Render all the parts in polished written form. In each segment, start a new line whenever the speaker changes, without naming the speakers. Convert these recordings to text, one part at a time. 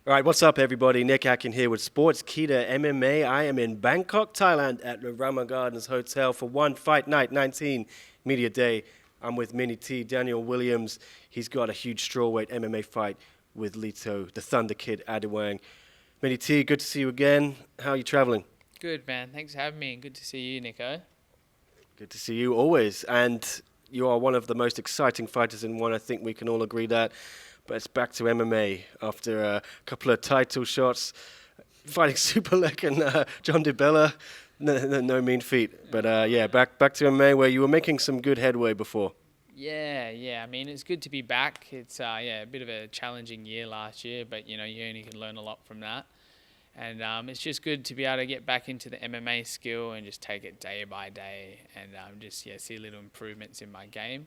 All right, what's up, everybody? Nick Atkin here with Sportskeeda MMA. I am in Bangkok, Thailand, at the Rama Gardens Hotel for one fight night, 19 media day. I'm with Mini T, Danial Williams. He's got a huge strawweight MMA fight with Lito, the Thunder Kid Adiwang. Mini T, good to see you again. How are you traveling?
Good, man. Thanks for having me, and good to see you, Nico.
Good to see you always. And you are one of the most exciting fighters in one. I think we can all agree that. But it's back to MMA after a couple of title shots, fighting Superlek and John DeBella. No mean feat. But yeah, back to MMA where you were making some good headway before.
Yeah. I mean, it's good to be back. It's a bit of a challenging year last year, but you only can learn a lot from that. And it's just good to be able to get back into the MMA skill and just take it day by day, and see little improvements in my game.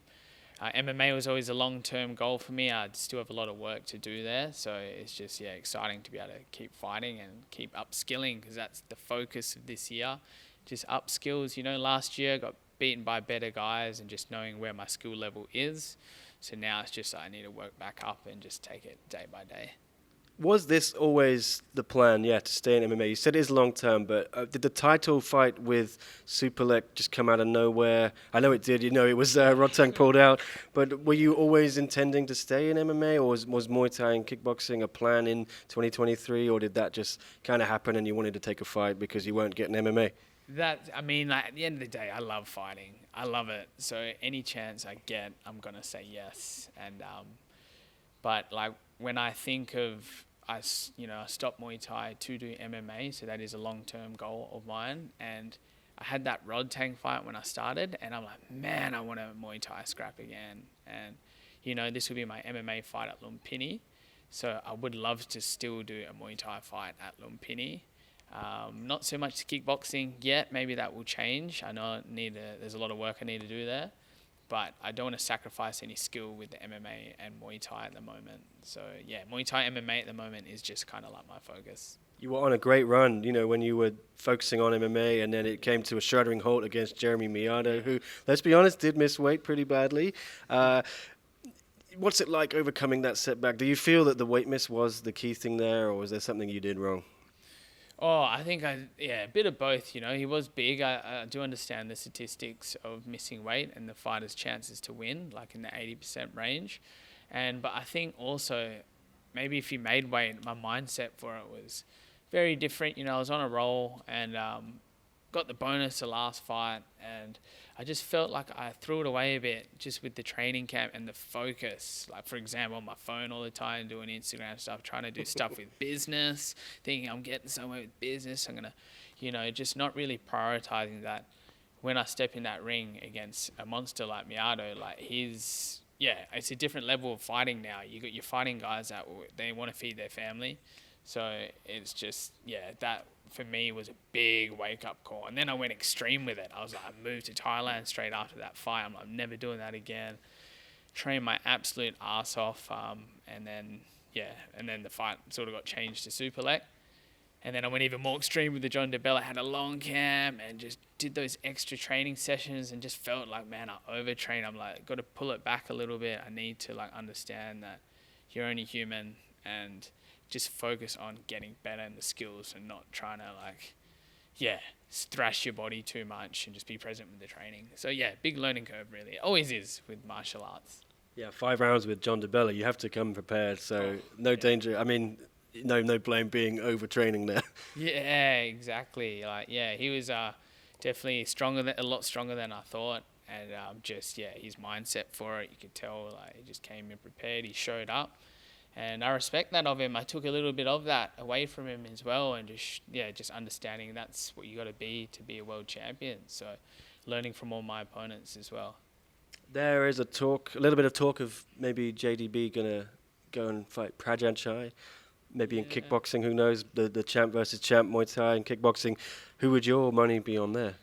MMA was always a long-term goal for me. I still have a lot of work to do there, so it's just exciting to be able to keep fighting and keep upskilling, because that's the focus of this year. Just upskills. Last year I got beaten by better guys, and just knowing where my skill level is. So now it's just I need to work back up and just take it day by day.
Was this always the plan, to stay in MMA? You said it is long term, but did the title fight with Superlek just come out of nowhere? I know it did. It was Rodtang pulled out. But were you always intending to stay in MMA, or was Muay Thai and kickboxing a plan in 2023, or did that just kind of happen and you wanted to take a fight because you weren't getting MMA?
At the end of the day, I love fighting. I love it. So any chance I get, I'm gonna say yes. And but like when I think of I stopped Muay Thai to do MMA, so that is a long-term goal of mine. And I had that Rod Tang fight when I started, and I'm like, man, I want a Muay Thai scrap again. And this will be my MMA fight at Lumpini, so I would love to still do a Muay Thai fight at Lumpini. Not so much to kickboxing yet. Maybe that will change. I know there's a lot of work I need to do there, but I don't want to sacrifice any skill with the MMA and Muay Thai at the moment. So yeah, Muay Thai MMA at the moment is just kind of like my focus.
You were on a great run, when you were focusing on MMA, and then it came to a shuddering halt against Jeremy Miado, who, let's be honest, did miss weight pretty badly. What's it like overcoming that setback? Do you feel that the weight miss was the key thing there, or was there something you did wrong?
Oh, I think a bit of both. He was big. I do understand the statistics of missing weight and the fighter's chances to win, like in the 80% range. But I think also maybe if he made weight, my mindset for it was very different. I was on a roll and got the bonus the last fight, and I just felt like I threw it away a bit just with the training camp and the focus. Like, for example, on my phone all the time, doing Instagram stuff, trying to do stuff with business, thinking I'm getting somewhere with business. I'm going to, just not really prioritizing that. When I step in that ring against a monster like Miado, like it's a different level of fighting now. You're fighting guys that they want to feed their family. So it's just, that for me was a big wake-up call. And then I went extreme with it. I moved to Thailand straight after that fight. I'm never doing that again. Trained my absolute ass off. And then the fight sort of got changed to Superlek. And then I went even more extreme with the John DeBella. I had a long camp and just did those extra training sessions and just felt like, man, I overtrained. I'm like, got to pull it back a little bit. I need to understand that you're only human, and just focus on getting better in the skills and not trying to thrash your body too much, and just be present with the training. So big learning curve really. It always is with martial arts.
Yeah, 5 rounds with John DeBella. You have to come prepared, so danger. I mean, no blame being overtraining there.
Yeah, exactly. He was definitely a lot stronger than I thought. And his mindset for it, you could tell he just came in prepared. He showed up. And I respect that of him. I took a little bit of that away from him as well, and just understanding that's what you got to be a world champion. So learning from all my opponents as well.
There is a little bit of talk of maybe JDB gonna go and fight Prajan Chai, maybe in kickboxing. Who knows? The champ versus champ, Muay Thai and kickboxing. Who would your money be on there?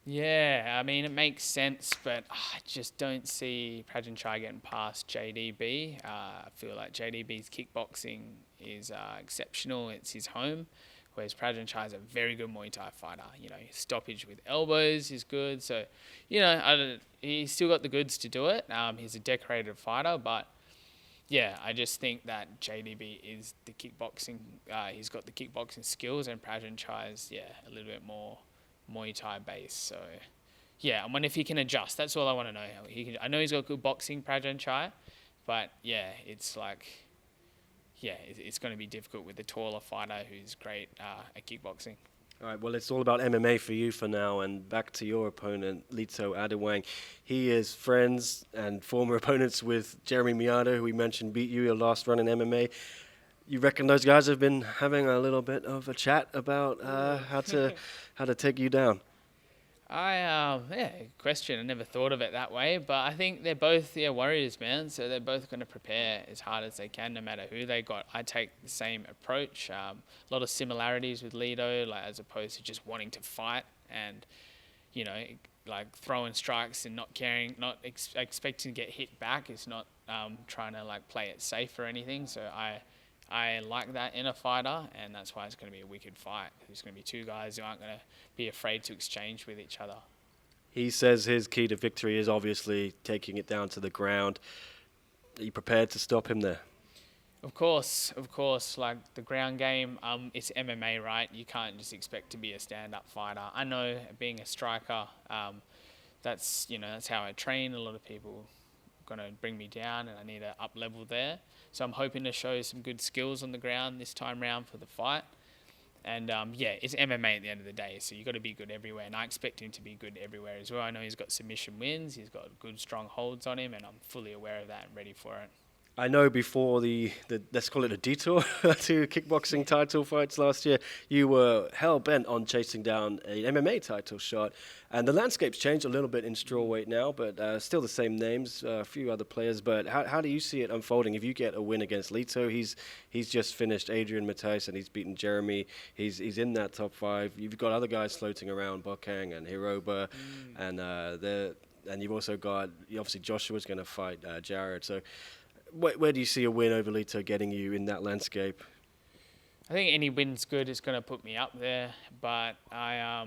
Yeah, I mean, it makes sense, but I just don't see Prajan Chai getting past JDB. I feel like JDB's kickboxing is exceptional. It's his home, whereas Prajan Chai is a very good Muay Thai fighter. His stoppage with elbows is good. So, he's still got the goods to do it. He's a decorated fighter, but yeah, I just think that JDB is the kickboxing. He's got the kickboxing skills, and Prajanchai is a little bit more Muay Thai based. So yeah, I wonder if he can adjust. That's all I want to know. I know he's got good boxing, Prajanchai, but yeah, it's like it's going to be difficult with the taller fighter who's great at kickboxing.
All right, well, it's all about MMA for you for now, and back to your opponent, Lito Adiwang. He is friends and former opponents with Jeremy Miado, who we mentioned beat you your last run in MMA. You reckon those guys have been having a little bit of a chat about how to take you down?
Question. I never thought of it that way, but I think they're both warriors, man. So they're both going to prepare as hard as they can, no matter who they got. I take the same approach. A lot of similarities with Lito, like as opposed to just wanting to fight and, like throwing strikes and not caring, not expecting to get hit back. It's not trying to like play it safe or anything. So I like that in a fighter, and that's why it's going to be a wicked fight. There's going to be two guys who aren't going to be afraid to exchange with each other.
He says his key to victory is obviously taking it down to the ground. Are you prepared to stop him there?
Of course. Like the ground game, it's MMA, right? You can't just expect to be a stand-up fighter. I know, being a striker, that's how I train. A lot of people are going to bring me down, and I need to up level there. So I'm hoping to show some good skills on the ground this time round for the fight. And it's MMA at the end of the day, so you've got to be good everywhere. And I expect him to be good everywhere as well. I know he's got submission wins, he's got good strong holds on him, and I'm fully aware of that and ready for it.
I know before the let's call it a detour to kickboxing title fights last year, you were hell-bent on chasing down a MMA title shot. And the landscape's changed a little bit in strawweight now, but still the same names, a few other players. But how do you see it unfolding? If you get a win against Lito, he's just finished Adrian Matais and he's beaten Jeremy. He's in that top 5. You've got other guys floating around, Bokang and Hiroba, and you've also got, obviously Joshua's going to fight Jared. So where do you see a win over Lito getting you in that landscape?
I think any win's good. It's going to put me up there, but I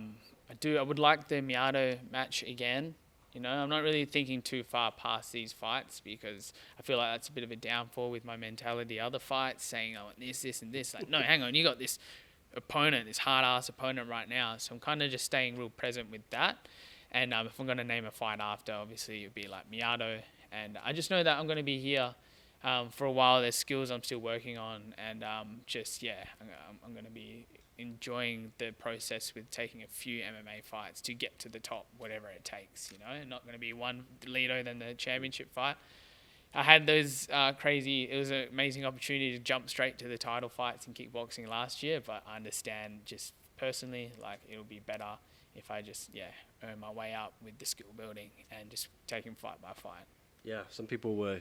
would like the Miado match again. I'm not really thinking too far past these fights because I feel like that's a bit of a downfall with my mentality. Other fights saying, oh, this, and this. Like, no, hang on, you got this opponent, this hard-ass opponent right now. So I'm kind of just staying real present with that. And if I'm going to name a fight after, obviously it would be like Miado. And I just know that I'm going to be here for a while. There's skills I'm still working on, and I'm going to be enjoying the process with taking a few MMA fights to get to the top, whatever it takes. Not going to be one Lito then the championship fight. I had those it was an amazing opportunity to jump straight to the title fights in kickboxing last year, but I understand just personally, like, it'll be better if I just earn my way up with the skill building and just taking fight by fight.
Yeah, some people were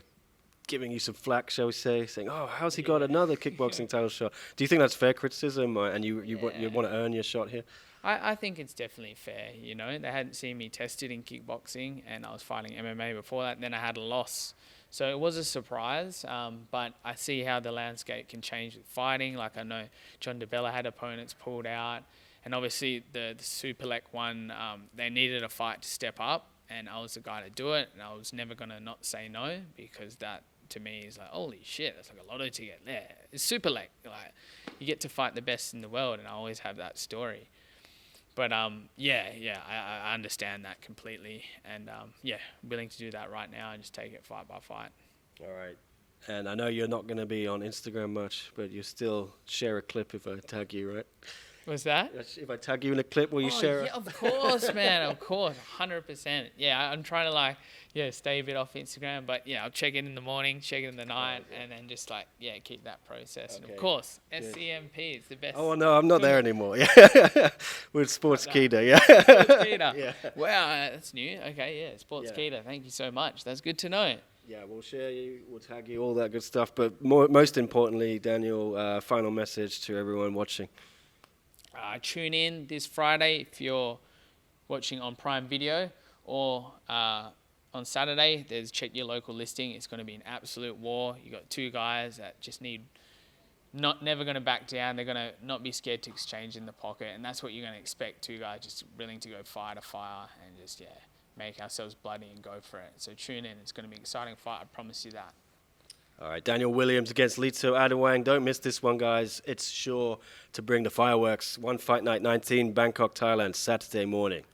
giving you some flack, shall we say, saying, "Oh, how's he got another kickboxing title shot?" Do you think that's fair criticism, and you want to earn your shot here?
I think it's definitely fair. They hadn't seen me tested in kickboxing, and I was fighting MMA before that. And then I had a loss, so it was a surprise. But I see how the landscape can change with fighting. Like, I know John DeBella had opponents pulled out, and obviously the Superlek one, they needed a fight to step up, and I was the guy to do it, and I was never gonna not say no, because that, to me, is like, holy shit, that's like a lotto ticket there. It's Superlek. Like, you get to fight the best in the world, and I always have that story. But I understand that completely, and willing to do that right now and just take it fight by fight.
All right. And I know you're not going to be on Instagram much, but you still share a clip if I tag you, right?
What's that?
If I tag you in a clip, will you share it?
Yeah, of course, man, of course, 100%. Yeah, I'm trying to stay a bit off Instagram, but I'll check it in the morning, check it in the night, and then just keep that process. Okay. And of course, SCMP is the best.
Oh no, I'm not there anymore. Yeah, with Sportskeeda. Yeah.
Sportskeeda. Yeah. Wow, that's new. Okay, yeah, Sportskeeda. Yeah. Thank you so much. That's good to know.
Yeah, we'll share you, we'll tag you, all that good stuff. But most importantly, Daniel, final message to everyone watching.
Tune in this Friday if you're watching on Prime Video, or on Saturday, check your local listing. It's going to be an absolute war. You got two guys that just never going to back down. They're going to not be scared to exchange in the pocket, and that's what you're going to expect. Two guys just willing to go fire to fire and just make ourselves bloody and go for it. So tune in. It's going to be an exciting fight. I promise you that.
All right, Danial Williams against Lito Adiwang. Don't miss this one, guys. It's sure to bring the fireworks. One Fight Night 19, Bangkok, Thailand, Saturday morning.